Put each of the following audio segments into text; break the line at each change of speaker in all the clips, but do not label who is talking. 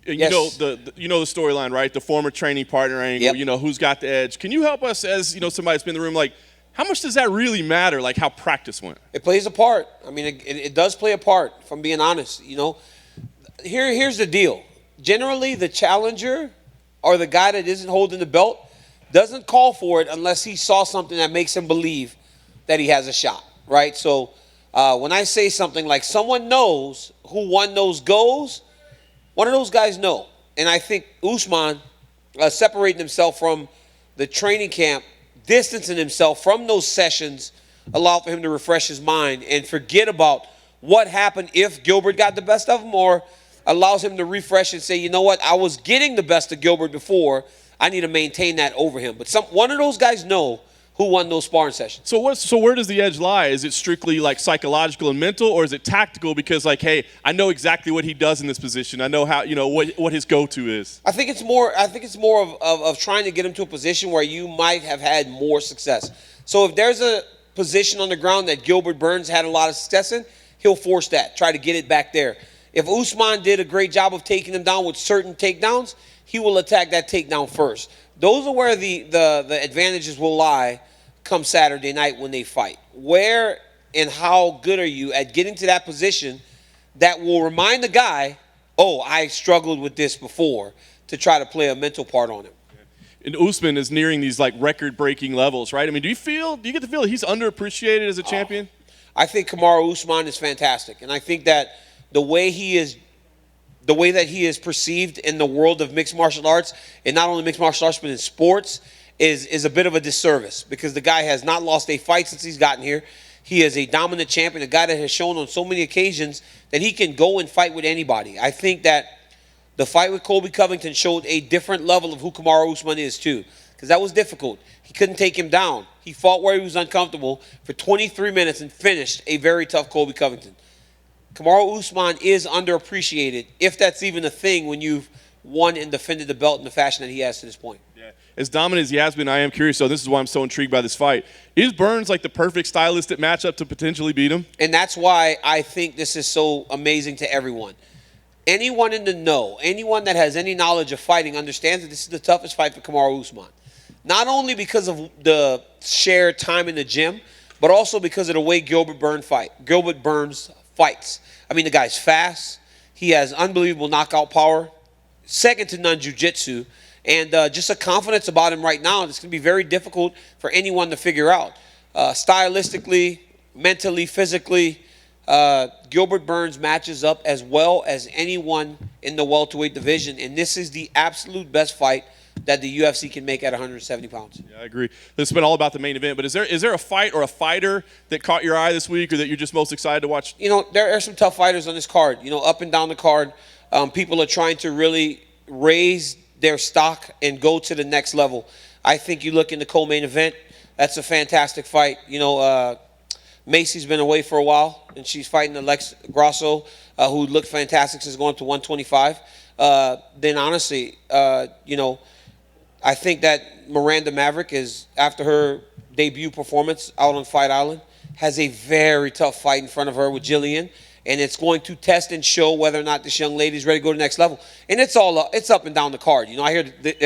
You know the storyline, right? The former training partner angle.
Yep.
You know who's got the edge. Can you help us, as somebody that's been in the room, like how much does that really matter? Like how practice went.
It plays a part. I mean, it does play a part. If I'm being honest, here's the deal. Generally, the challenger or the guy that isn't holding the belt doesn't call for it unless he saw something that makes him believe that he has a shot, right? So when I say something like someone knows who won those goes, one of those guys know. And I think Usman separating himself from the training camp, distancing himself from those sessions, allowed for him to refresh his mind and forget about what happened if Gilbert got the best of him, or allows him to refresh and say, you know what, I was getting the best of Gilbert before. I need to maintain that over him. But one of those guys know who won those sparring sessions.
So where does the edge lie? Is it strictly like psychological and mental, or is it tactical? Because like, hey, I know exactly what he does in this position. I know how what his go-to is.
I think it's more of trying to get him to a position where you might have had more success. So if there's a position on the ground that Gilbert Burns had a lot of success in, he'll force that, try to get it back there. If Usman did a great job of taking him down with certain takedowns, he will attack that takedown first. Those are where the advantages will lie come Saturday night when they fight. Where and how good are you at getting to that position that will remind the guy, oh, I struggled with this before, to try to play a mental part on him.
And Usman is nearing these like record-breaking levels, right? I mean, do you get the feel that he's underappreciated as a champion?
I think Kamaru Usman is fantastic, and I think that the way that he is perceived in the world of mixed martial arts, and not only mixed martial arts but in sports, is a bit of a disservice, because the guy has not lost a fight since he's gotten here. He is a dominant champion, a guy that has shown on so many occasions that he can go and fight with anybody. I think that the fight with Colby Covington showed a different level of who Kamaru Usman is too, because that was difficult. He couldn't take him down. He fought where he was uncomfortable for 23 minutes and finished a very tough Colby Covington. Kamaru Usman is underappreciated, if that's even a thing, when you've won and defended the belt in the fashion that he has to this point.
Yeah. As dominant as he has been, I am curious, so this is why I'm so intrigued by this fight. Is Burns like the perfect stylistic matchup to potentially beat him?
And that's why I think this is so amazing to everyone. Anyone in the know, anyone that has any knowledge of fighting understands that this is the toughest fight for Kamaru Usman. Not only because of the shared time in the gym, but also because of the way Gilbert Burns fights. I mean, the guy's fast. He has unbelievable knockout power, second to none jiu-jitsu, and just a confidence about him right now. It's going to be very difficult for anyone to figure out. Stylistically, mentally, physically, Gilbert Burns matches up as well as anyone in the welterweight division, and this is the absolute best fight that the UFC can make at 170 pounds.
Yeah, I agree. This has been all about the main event, but is there a fight or a fighter that caught your eye this week, or that you're just most excited to watch?
There are some tough fighters on this card. Up and down the card, people are trying to really raise their stock and go to the next level. I think you look in the co-main event, that's a fantastic fight. Macy's been away for a while, and she's fighting Alex Grasso, who looked fantastic since going to 125. Then honestly, I think that Miranda Maverick is, after her debut performance out on Fight Island, has a very tough fight in front of her with Jillian, and it's going to test and show whether or not this young lady is ready to go to the next level. And it's up and down the card. I hear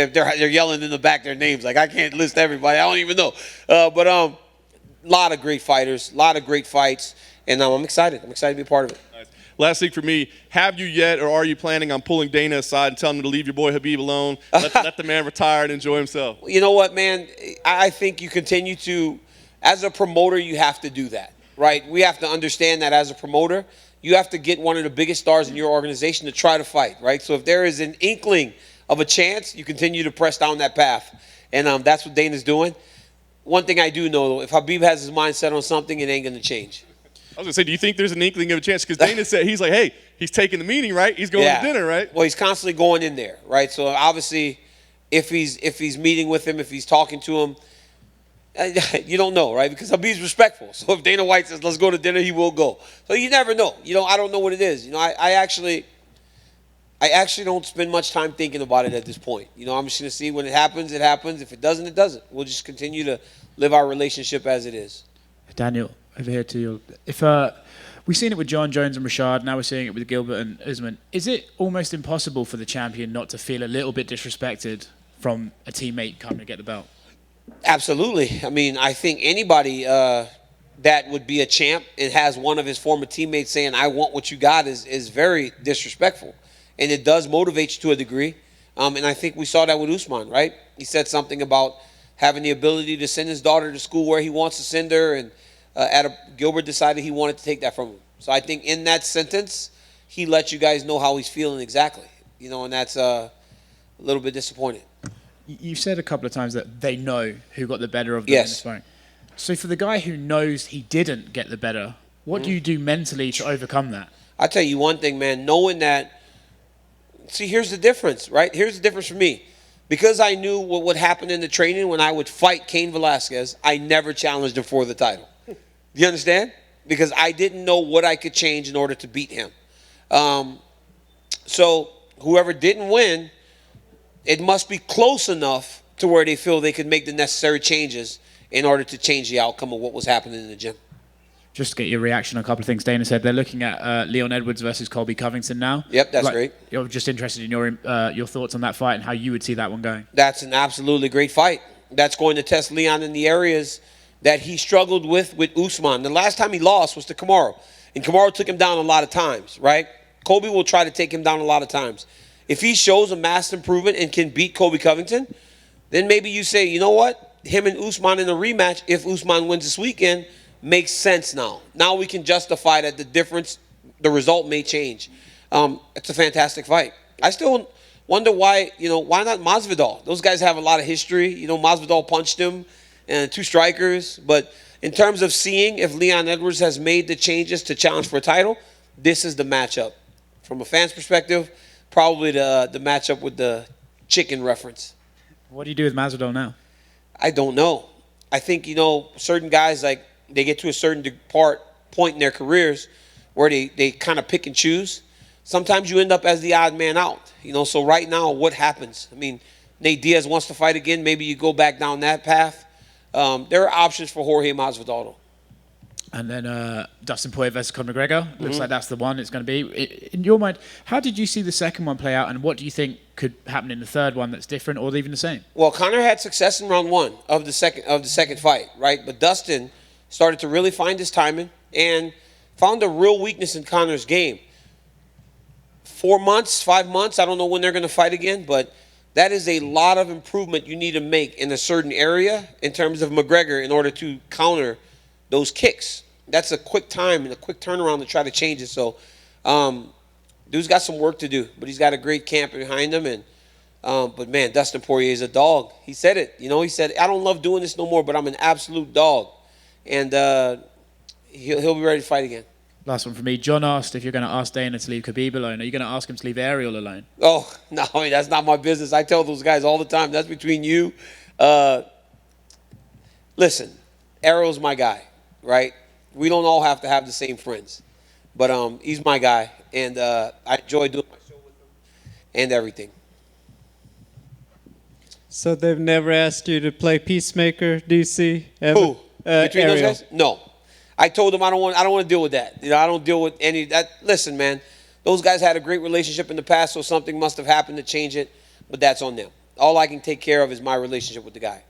they're yelling in the back their names. Like, I can't list everybody. I don't even know. But a lot of great fighters, a lot of great fights, and I'm excited. I'm excited to be a part of it.
Nice. Last thing for me, have you yet, or are you planning on pulling Dana aside and telling him to leave your boy Khabib alone, let the man retire and enjoy himself?
You know what, man? I think you continue to, as a promoter, you have to do that, right? We have to understand that as a promoter, you have to get one of the biggest stars in your organization to try to fight, right? So if there is an inkling of a chance, you continue to press down that path. And that's what Dana's doing. One thing I do know, though, if Khabib has his mind set on something, it ain't going to change.
I was going to say, do you think there's an inkling of a chance? Because Dana said, he's like, hey, he's taking the meeting, right? He's going to dinner, right?
Well, he's constantly going in there, right? So obviously, if he's meeting with him, if he's talking to him, you don't know, right? Because Khabib's respectful. So if Dana White says, let's go to dinner, he will go. So you never know. I don't know what it is. I actually don't spend much time thinking about it at this point. I'm just going to see when it happens, it happens. If it doesn't, it doesn't. We'll just continue to live our relationship as it is.
Daniel, over here to you. If We've seen it with John Jones and Rashad. Now we're seeing it with Gilbert and Usman. Is it almost impossible for the champion not to feel a little bit disrespected from a teammate coming to get the belt?
Absolutely. I mean, I think anybody that would be a champ and has one of his former teammates saying, I want what you got, is very disrespectful. And it does motivate you to a degree. And I think we saw that with Usman, right? He said something about having the ability to send his daughter to school where he wants to send her, and Gilbert decided he wanted to take that from him. So I think in that sentence, he let you guys know how he's feeling exactly. And that's a little bit disappointing.
You said a couple of times that they know who got the better of them in this fight. So for the guy who knows he didn't get the better, what do you do mentally to overcome that?
I'll tell you one thing, man. Knowing that, see, here's the difference, right? Here's the difference for me. Because I knew what would happen in the training when I would fight Cain Velasquez, I never challenged him for the title. You understand? Because I didn't know what I could change in order to beat him. So whoever didn't win, it must be close enough to where they feel they could make the necessary changes in order to change the outcome of what was happening in the gym.
Just to get your reaction on a couple of things Dana said, they're looking at Leon Edwards versus Colby Covington now.
Yep, that's great.
You're just interested in your thoughts on that fight and how you would see that one going.
That's an absolutely great fight. That's going to test Leon in the areas that he struggled with Usman. The last time he lost was to Kamaru, and Kamaru took him down a lot of times, right? Colby will try to take him down a lot of times. If he shows a mass improvement and can beat Colby Covington, then maybe you say, you know what? Him and Usman in a rematch, if Usman wins this weekend, makes sense now. Now we can justify that the result may change. It's a fantastic fight. I still wonder why not Masvidal? Those guys have a lot of history. Masvidal punched him and 2 strikers. But in terms of seeing if Leon Edwards has made the changes to challenge for a title, this is the matchup. From a fan's perspective, probably the matchup with the chicken reference.
What do you do with Masvidal now?
I don't know. I think, certain guys, like, they get to a certain point in their careers where they kind of pick and choose. Sometimes you end up as the odd man out. So right now, what happens? I mean, Nate Diaz wants to fight again. Maybe you go back down that path. There are options for Jorge Masvidal.
And then Dustin Poirier versus Conor McGregor. Looks like that's the one it's going to be. In your mind, how did you see the second one play out, and what do you think could happen in the third one that's different or even the same?
Well, Conor had success in round 1 of the second fight, right? But Dustin started to really find his timing and found a real weakness in Conor's game. 4 months, 5 months, I don't know when they're going to fight again, but that is a lot of improvement you need to make in a certain area in terms of McGregor in order to counter those kicks. That's a quick time and a quick turnaround to try to change it. So, dude's got some work to do, but he's got a great camp behind him. And but man, Dustin Poirier is a dog. He said it. He said, I don't love doing this no more, but I'm an absolute dog. And he'll be ready to fight again.
Last one from me. John asked if you're going to ask Dana to leave Khabib alone. Are you going to ask him to leave Ariel alone?
Oh, no, that's not my business. I tell those guys all the time, that's between you. Listen, Ariel's my guy, right? We don't all have to have the same friends. But he's my guy, and I enjoy doing my show with him and everything.
So they've never asked you to play Peacemaker, DC? Ever?
Who? Between
Ariel.
those guys? No. I told them I don't want to deal with that. I don't deal with any of that. Listen, man, those guys had a great relationship in the past, so something must have happened to change it, but that's on them. All I can take care of is my relationship with the guy.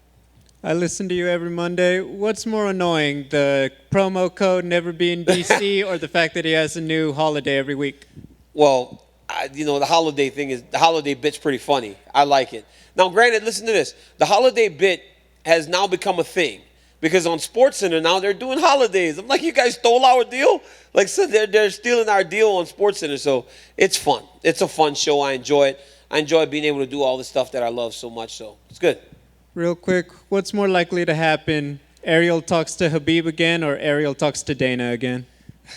I listen to you every Monday. What's more annoying, the promo code never being DC or the fact that he has a new holiday every week?
Well, the holiday thing the holiday bit's pretty funny. I like it. Now, granted, listen to this. The holiday bit has now become a thing. Because on SportsCenter now they're doing holidays. I'm like, you guys stole our deal? Like, so they're stealing our deal on SportsCenter. So it's fun. It's a fun show. I enjoy it. I enjoy being able to do all the stuff that I love so much. So it's good.
Real quick, what's more likely to happen? Ariel talks to Khabib again or Ariel talks to Dana again?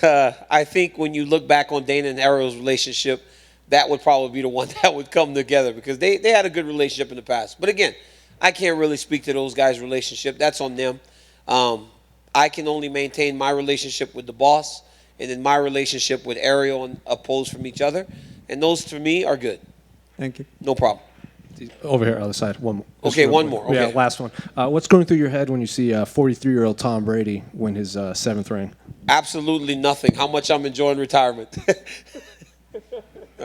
I think when you look back on Dana and Ariel's relationship, that would probably be the one that would come together because they had a good relationship in the past. But again, I can't really speak to those guys' relationship. That's on them. I can only maintain my relationship with the boss and then my relationship with Ariel and opposed from each other. And those, to me, are good.
Thank you.
No problem.
Over here, other side. One more.
Okay, one more. Okay.
Yeah, last one. What's going through your head when you see 43-year-old Tom Brady win his 7th ring?
Absolutely nothing. How much I'm enjoying retirement.